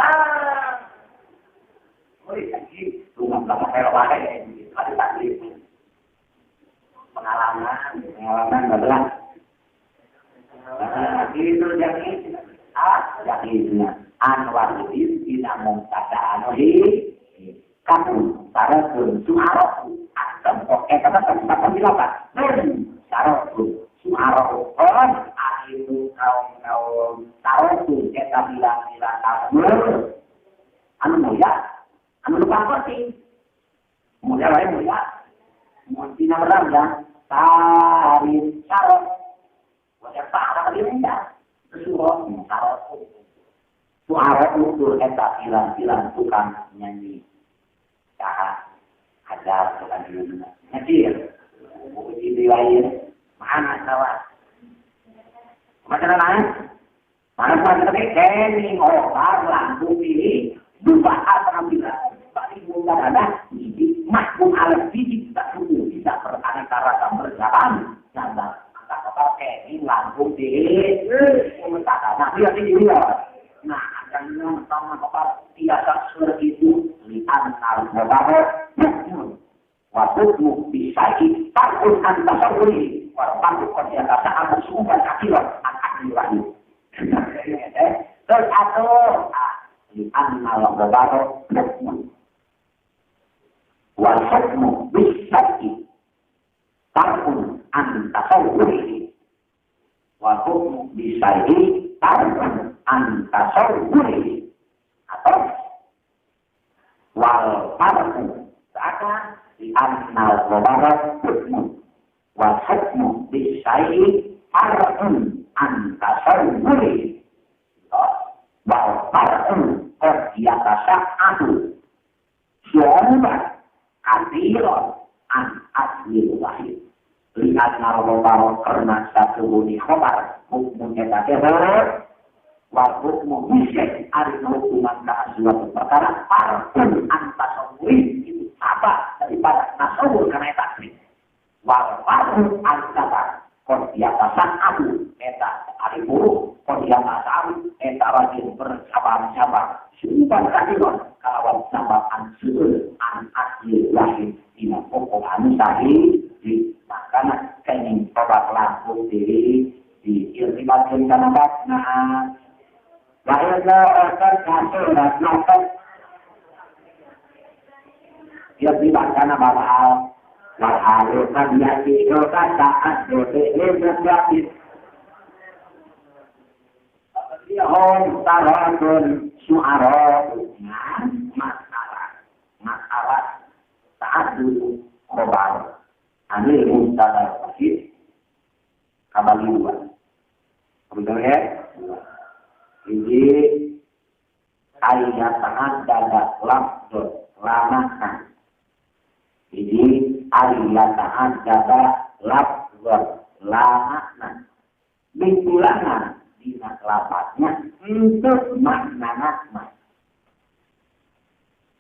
S1: nggak kayak wae ada takdir pengalaman adalah itu yang ini anwar itu tidak mengkata anohi kamu cara suara akan kata dilakukan cara suara orang itu kaum tahu tuh kita bilang kamu anu mulia anu lupa sih mulia lain mulia mungkin orang ya tarik cara wajah parah dia kesuruh suara itu kita bilang tukang nyanyi ajar bukan di dunia. Ngecil. Di lain. Mana sawah? Macam mana? Mana sawah ini orang lampu ini. Lupa apa bila. Bagi bukan ada. Ini makmum alam fisik. Tak perlu bisa beraneka ragam berjalan. Jangan. Maka pakai ini lampu ini. Nah, dia ini. Nah, yang sama kepala biasa seperti itu lihat al-Mubarak waktu bisa takut antasawuri walaupun kerja kata anak sumber akibat lagi terus atau lihat al-Mubarak waktu bisa takut antasawuri waktu bisa takut antasawuri atau wal parku seakan di annal mubarak hukmu wal hukmu bisai parkun antasawuri wal parkun terbiasa aku semua adilah an asli wahid lihat narobaro karena satu bunyi khobar hukmunya tak ada waktu mengusik hari hukuman ke suatu perkara parpun antasawuri itu apa daripada nasawur karena takdir walaupun antasawur kondiatasan aku eta hari buruk kondiatasan eta rajin bersabar-sabar sumpah kadilon kalau sabar ansul an asli lahir ina pokok anu sahih di makana kening tobat lampu diri di irtibatkan karena batna lahirnya akan kasih dan nafas dia dibaca bakal kan dia didoakan saat doa berjati dia tarakun suara masalah saat dulu khobar ini mustalah wajib kembali dua betul ya. Jadi ayat tangan dada labdot lamakan. Jadi ayat tangan dada labdot lamakan. Bintulangan di lapatnya untuk makna-makna.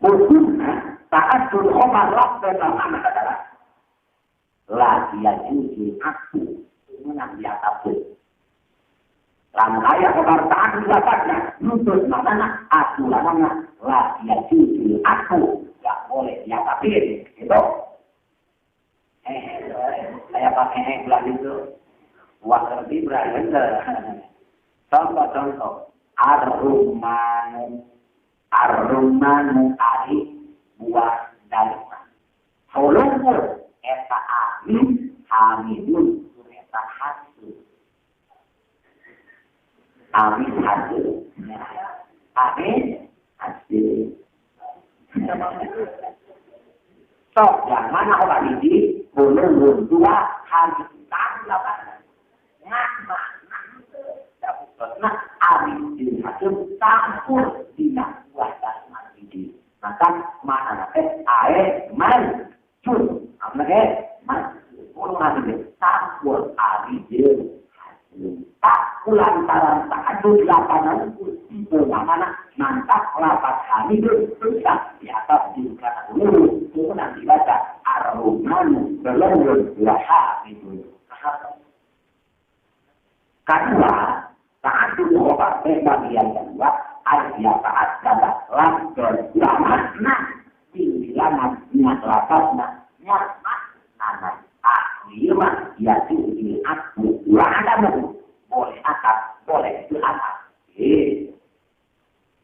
S1: Khususnya saat berkhobar labdot lamakan adalah lagi yang jujur aku menang di atas rangkaian kebangsaan didapatnya nuntut makna aku lamanya lah dia jujur aku gak boleh dia kafir gitu saya pakai bilang itu uang lebih berani contoh ar-rumanu ari buah dalima holumur eta amin hamidun eta hasil amin hasil so yang mana orang ini belum dua hari tangan nah amin hasil campur tidak kuasa mati maka mana man cun apa man orang ada campur amin tak kulantaran tak ada lapangan itu mana mantap lapak kami itu susah di atas di kata dulu itu nanti baca ar-rumanu belum laha itu kedua saat itu obat bagian kedua ada saat kata lantar lama bilangan niat lapasna niat nana iya mah ya ini aku ada boleh akad boleh akad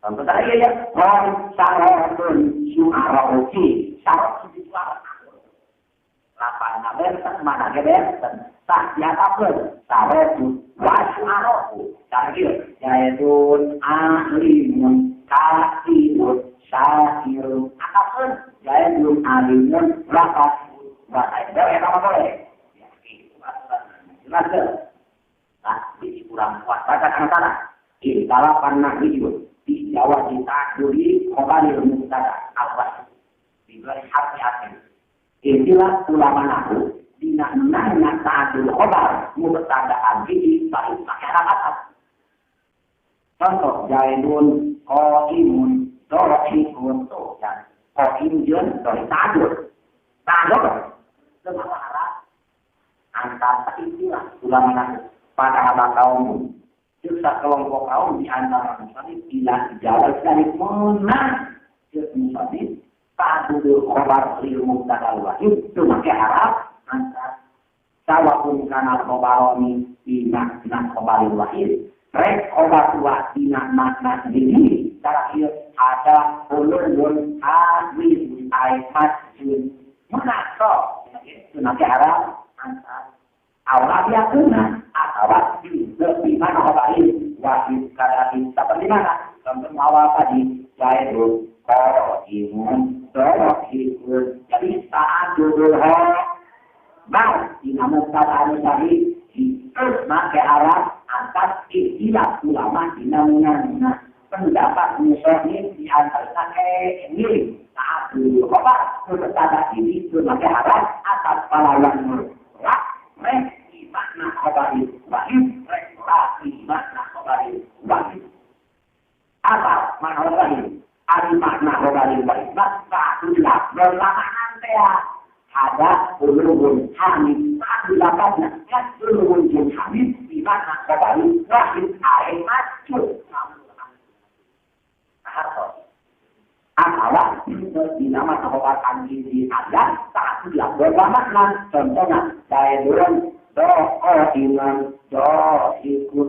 S1: contoh tadi ya orang sarapun suaraoci sarapun suara lapan naber mana geber tak ya apa sarapun wasuaraku tadi yaitu alimun kasirun syakirun apapun yaitu alimun lapas bahasa Jawa apa boleh jelas ke? Nah, ini kurang kuat. Baca kata-kata. Ini kalau pernah video di Jawa kita duri kembali mengutada apa? Diberi hati-hati. Inilah ulama nahu. Dina-nana ta'adul khobar. Mubetandaan diri baik masyarakat. Contoh, jaidun, ko'imun, dorokikun, ko'imun, dari ta'adul. Ta'adul. Semua Arab. Antara istilah ulama pada abad kaum juga kelompok kaum di antara muslim tidak dijawab dari mana muslim tak duduk khobar ilmu tadal wahid itu pakai Arab antara sawapun kana khobaroni di makna khobaril wahid rek khobar tua di makna sendiri terakhir ada ulun hadis ayat mana kok itu pakai Arab awal dia kena atau di mana khabarin wahid kadang seperti mana contoh awal tadi jaidun qaimun dorokikun jadi saat dudul bang dinamo keadaan tadi terus pakai Arab atas istilah ulama dinamuna pendapat musyrik di antara ini saat dudul khabar berkata ini pakai Arab atas pahlawan di makna khabaril wahid di makna khabaril wahid apa makna wahid ada makna khabaril wahid maka sudah berlamaan dia ada ulun hamid satu lapasnya kan ulun hamid di makna khabaril wahid ayat Akalah di nama khabar di ayat tak sudah bermakna contohnya jaidun qaiman ikut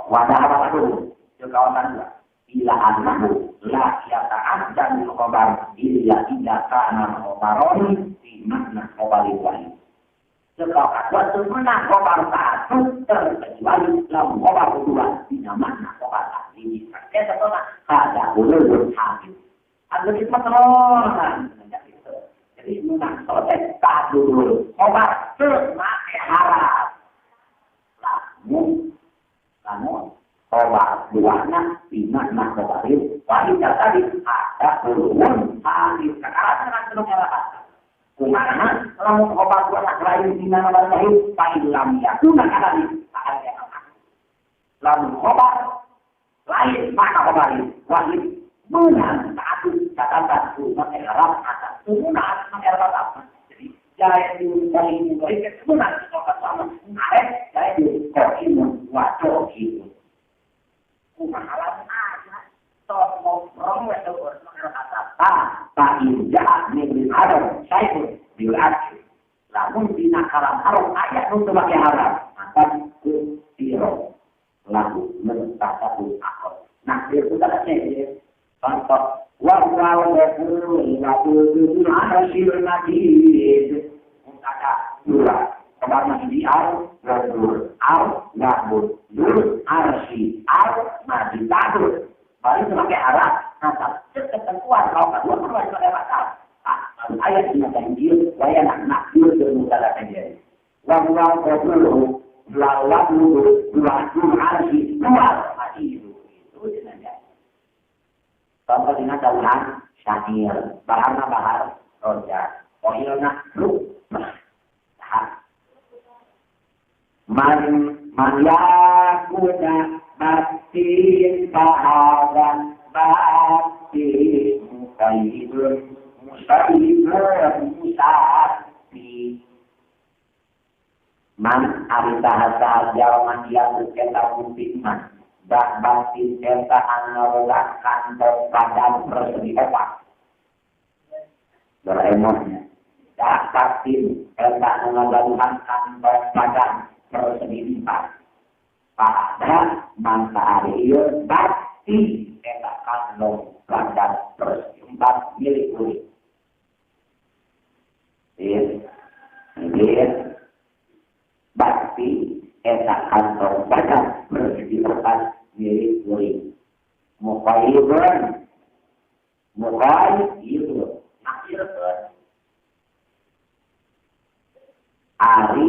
S1: wadah apa itu kawasan dua bila annahu la yata'addan khabar illa idza kana khabarun di makna khabaril wahid sepakat waktu mana khabar satu terkecuali dalam khabar kedua di makna khabar ini kita ada ulun hamid ada kita teronan jadi menang selesai tak dulu khabar semakai harap namun khabar duanya di makna khabaril wahid tadi ada ulun hamid sekarang dengan terus kumana kalau khabar dua lain di nama wahid fa'ilam yakuna kadali lamun khabar lain makna khabaril wahid menang satu catatan pakai Arab atas turunan pakai Arab apa jadi jaidun qaimun itu turunan sama jaidun qaimun wa qaimun kumahalan aja tomo romo itu kata tak injak min Arab saya dilatih lamun dina kalam Arab ayat untuk pakai Arab akan biro lalu menetapkan akal nah dia sudah ada contoh wal yaqulu arsyil majid kata dua kabar masih al arsy al majid tadur baru sebagai Arab kata ketentuan kalau kedua perlu ada kata ayat ini tanjil waya nak bermutara saja wal yaqulu arsy dua majid itu jenenge contoh dina daulan syahir baharna bahar roja oilna lu man yakuda batin bahadan batin musaidun musahati man ari bahasa Jawa yang bukan tahu man dan batin eta analog kantong badan persegi opat. Doraemonnya. Dan batin eta analog kantong badan persegi empat. Pada mangsa arieu batin eta kantong badan persegi empat milik kulit. Bakti eta kantong badan persegi empat milik kulit. Mukayyibun nakirkeun ari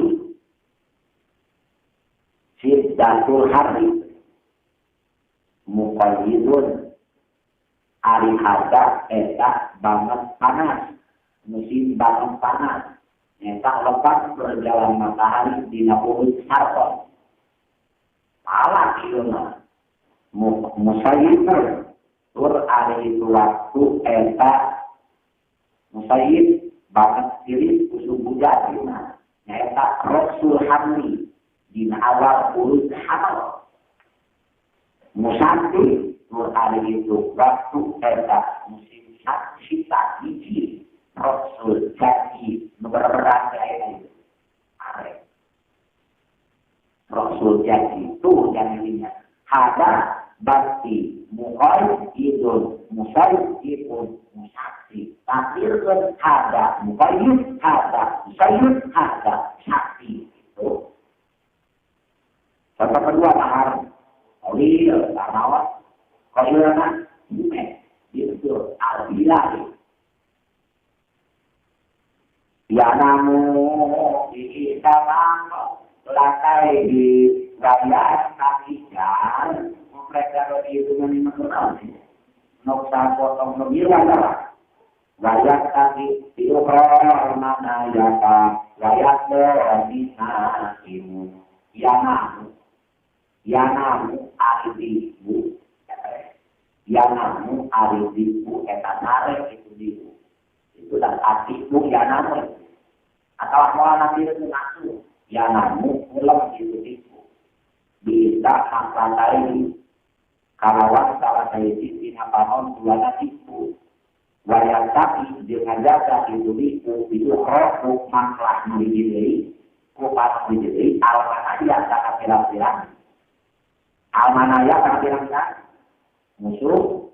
S1: siddatul hari mukayyibun ari hadap eta banget panas musim banget panas eta lepas berjalan matahari dina urut sarton malah ieu musayyibun tur ari itu waktu eta musayyib banget diri usul bujatina eta rasul hamli dina awal urut hamal musanti tur ari itu waktu eta musim sita hiji rasul jadi beberapa ini are rasul jadi itu yang ininya ada bakti muqayyidun musayyibun musakti takdirkan ada muqayyid ada musayyib ada sakti itu contoh kedua mahar oleh tanawa koyana itu al-bilal ya namu di dalam lakai di gaya kakijan mereka itu mengenal noksa potong pemilang gaya kaki diukur mana ya pak gaya bermina ibu ya namu aridibu ya namu aridibu eta nare itu dibu itu dan artiku ya namu atau mau nanti itu nafsu ya namu ulang itu dibu bisa angkat ini kalawan salah saya sisi napanon dua tipu wayang tapi dengan jasa itu itu roh maklah menjadi kupas menjadi almanaya tak bilang almanaya tak bilang musuh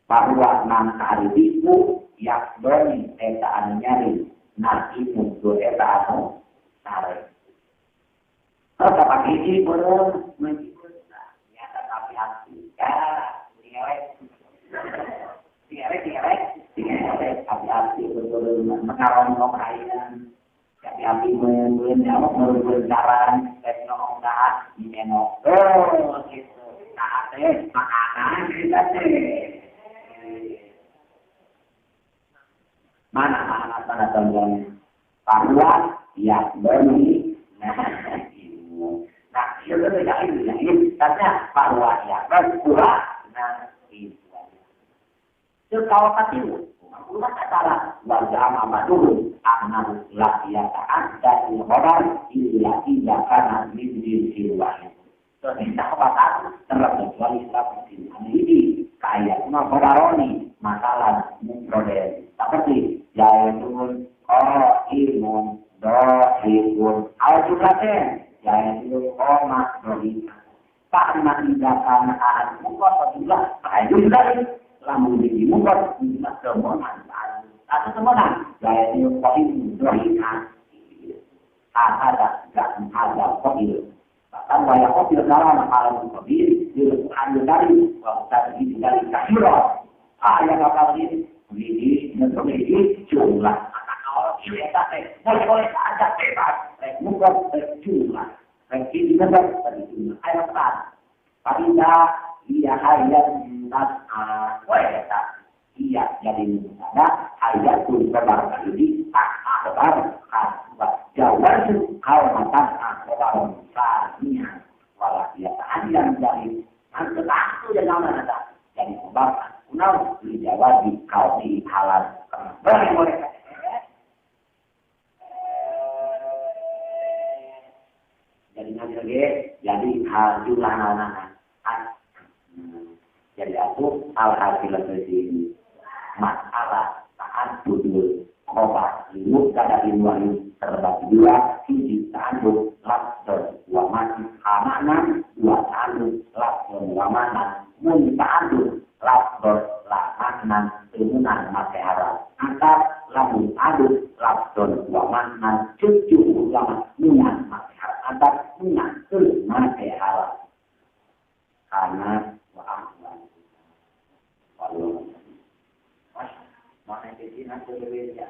S1: bahwa nang kali tipu yang doni eta anu nyari nanti muncul eta anu sare apa pakai ini belum hati-hati betul mengarang kainan hati-hati menjawab berjalan teknologi di menok gitu saatnya makanan kita mana tanda-tandanya bahwa ya beri nah itu yakin karena bahwa ya berkurang nah itu kalau katilu ulah katalah wajah amadul anak lakiyataan dan orang ilah tidak karena diri siluan so tidak apa terkecuali Islam ini kayak mengodaroni masalah mukrodel seperti yaitu imun dohibun al-jumlaten yaitu makrodil tak menindakkan anak mukot juga itu juga lamun di mukot tidak semuanya atau semuanya yaitu koin dohina ada koin bahkan banyak koin dalam alam koin dilakukan dari dari kahiro yang bakal ini memiliki jumlah anak kita boleh saja bebas mukot jumlah ini benar dari jumlah ayat pada ia hayat wajah ia jadi ada ayat pun kabar ini kabar jawab kau mata kabar sahnya walau dia yang dari itu yang nama ada jadi sebab kunau dijawab di kau di halal boleh jadi nanti jadi jumlah anak Al-hasil ini masalah saat budul khobar limut kada ilmu terbagi dua siji ta'adud lafzon wa mati hamana dua ta'adud lafzon wa mana mun ta'adud lafzon la makna temunan mati haram angkat lamun adud lafzon wa mana cucu ulama munan mati haram angkat munan mati haram karena Walau mana di sini ada berbeda.